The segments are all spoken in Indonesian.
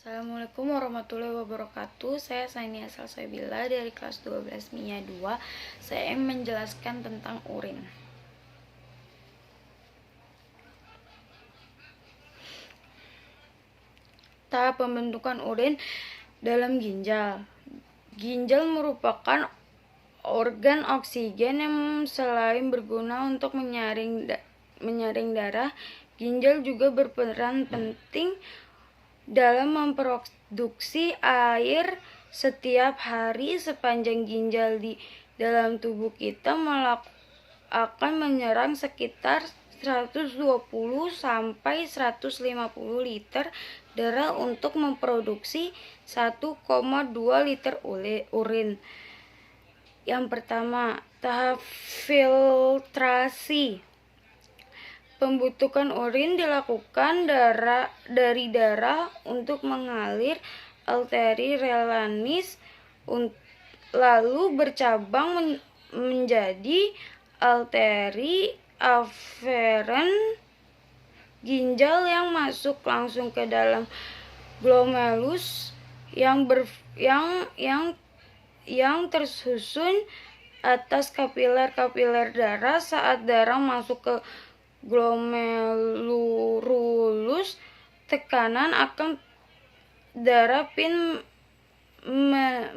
Assalamualaikum warahmatullahi wabarakatuh. Saya Sania Salsabila dari kelas 12 MIA 2. Saya ingin menjelaskan tentang urin. Tahap pembentukan urin dalam ginjal. Ginjal merupakan organ oksigen yang selain berguna untuk menyaring darah, ginjal juga berperan penting dalam memproduksi air setiap hari. Sepanjang ginjal di dalam tubuh kita akan menyerang sekitar 120 sampai 150 liter darah untuk memproduksi 1,2 liter urin. Yang pertama, tahap filtrasi. Pembentukan urin dilakukan dari darah untuk mengalir arteri renalis, lalu bercabang menjadi arteri aferen ginjal yang masuk langsung ke dalam glomerulus yang tersusun atas kapiler darah. Saat darah masuk ke glomerulus, tekanan akan darah pin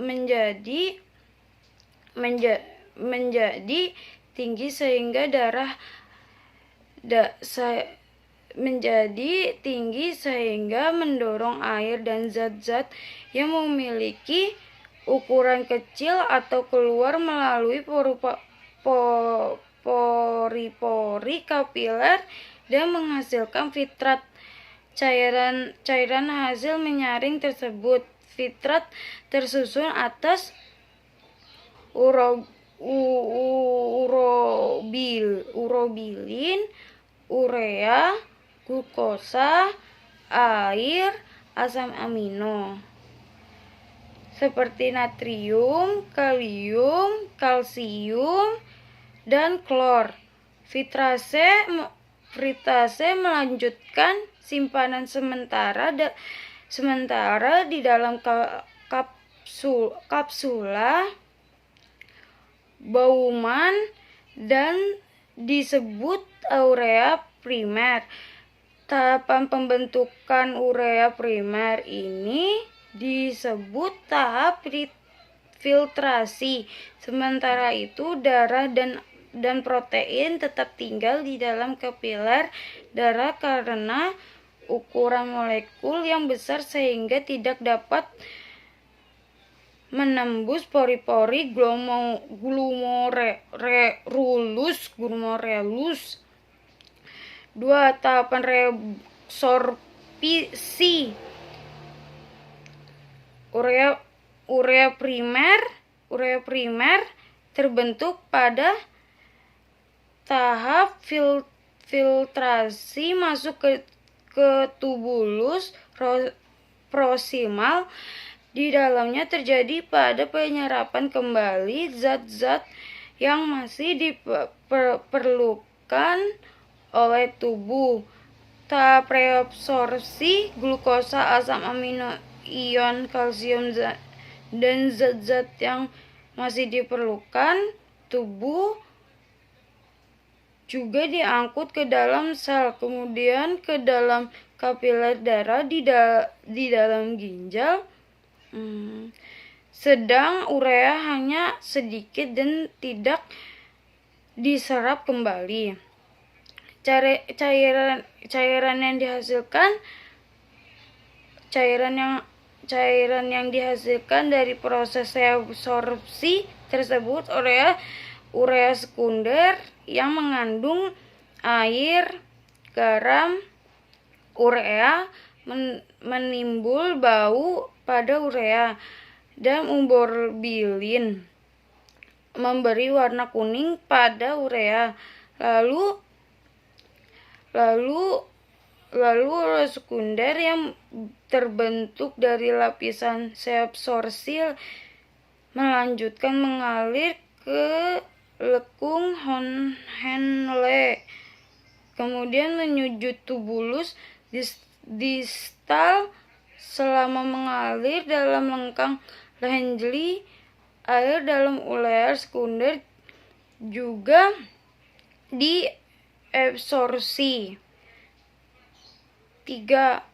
menjadi tinggi sehingga mendorong air dan zat-zat yang memiliki ukuran kecil atau keluar melalui pori-pori kapiler dan menghasilkan filtrat. Cairan hasil menyaring tersebut. Filtrat tersusun atas urobilin, urea, glukosa, air, asam amino seperti natrium, kalium, kalsium, dan klor. Filtrase melanjutkan simpanan sementara di dalam kapsula Bowman dan disebut urea primer. Tahapan pembentukan urea primer ini disebut tahap filtrasi. Sementara itu, darah dan protein tetap tinggal di dalam kapiler darah karena ukuran molekul yang besar sehingga tidak dapat menembus pori-pori glomerulus. 2. Tahapan resorpsi. Urea primer terbentuk pada tahap filtrasi masuk ke tubulus proksimal. Di dalamnya terjadi pada penyerapan kembali zat-zat yang masih diperlukan oleh tubuh. Tahap reabsorpsi glukosa, asam amino, ion kalsium, dan zat-zat yang masih diperlukan tubuh juga diangkut ke dalam sel, kemudian ke dalam kapiler darah di dalam ginjal. Sedang urea hanya sedikit dan tidak diserap kembali. Cairan yang dihasilkan dari proses reabsorpsi tersebut urea sekunder yang mengandung air, garam. Urea menimbul bau pada urea, dan urobilin memberi warna kuning pada urea. Lalu urea sekunder yang terbentuk dari lapisan reabsorpsi melanjutkan mengalir ke lekung Henle, kemudian menuju tubulus distal selama mengalir dalam lengkang Langley, air dalam ureaa sekunder juga diabsorpsi. 3.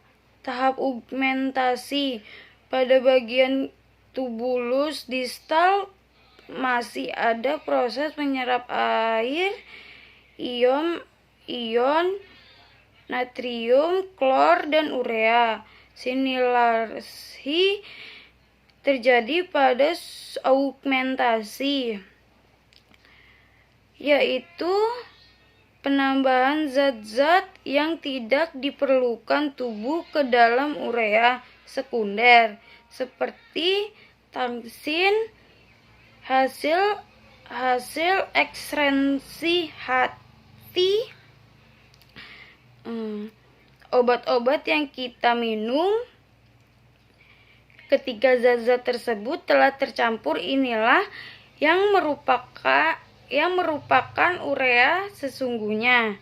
Tahap augmentasi. Pada bagian tubulus distal masih ada proses menyerap air ion natrium, klor, dan urea. Sinilasi terjadi pada augmentasi, yaitu penambahan zat-zat yang tidak diperlukan tubuh ke dalam urea sekunder, seperti toksin hasil ekstraksi hati. Obat-obat yang kita minum, ketika zat-zat tersebut telah tercampur, inilah yang merupakan urea sesungguhnya.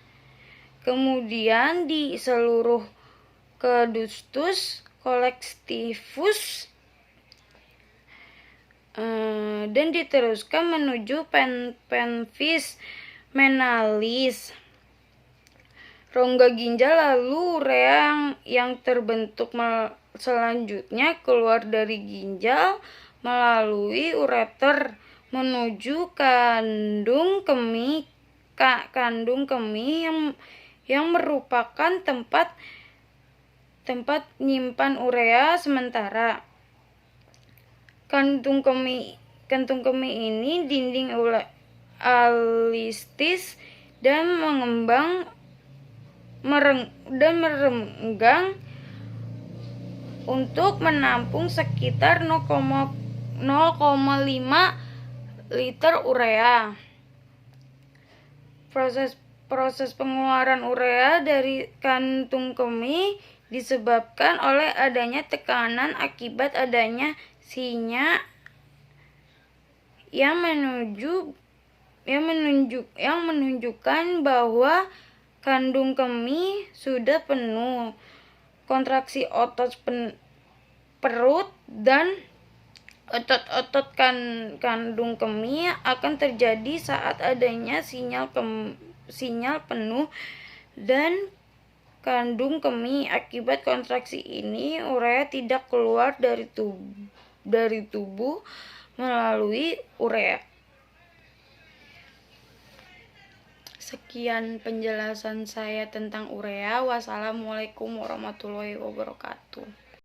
Kemudian di seluruh ductus colectivus dan diteruskan menuju pelvis menalis rongga ginjal, lalu urea yang terbentuk selanjutnya keluar dari ginjal melalui ureter menuju kandung kemih yang merupakan tempat nyimpan urea sementara. Kantung kemih ini dinding alistis dan merenggang untuk menampung sekitar 0,5 liter urea. Proses pengeluaran urea dari kantung kemih disebabkan oleh adanya tekanan akibat adanya sinyal yang menunjukkan bahwa kandung kemih sudah penuh. Kontraksi otot perut dan otot-otot kandung kemih akan terjadi saat adanya sinyal penuh dan kandung kemih. Akibat kontraksi ini, urea tidak keluar dari tubuh melalui urea. Sekian penjelasan saya tentang urea. Wassalamualaikum warahmatullahi wabarakatuh.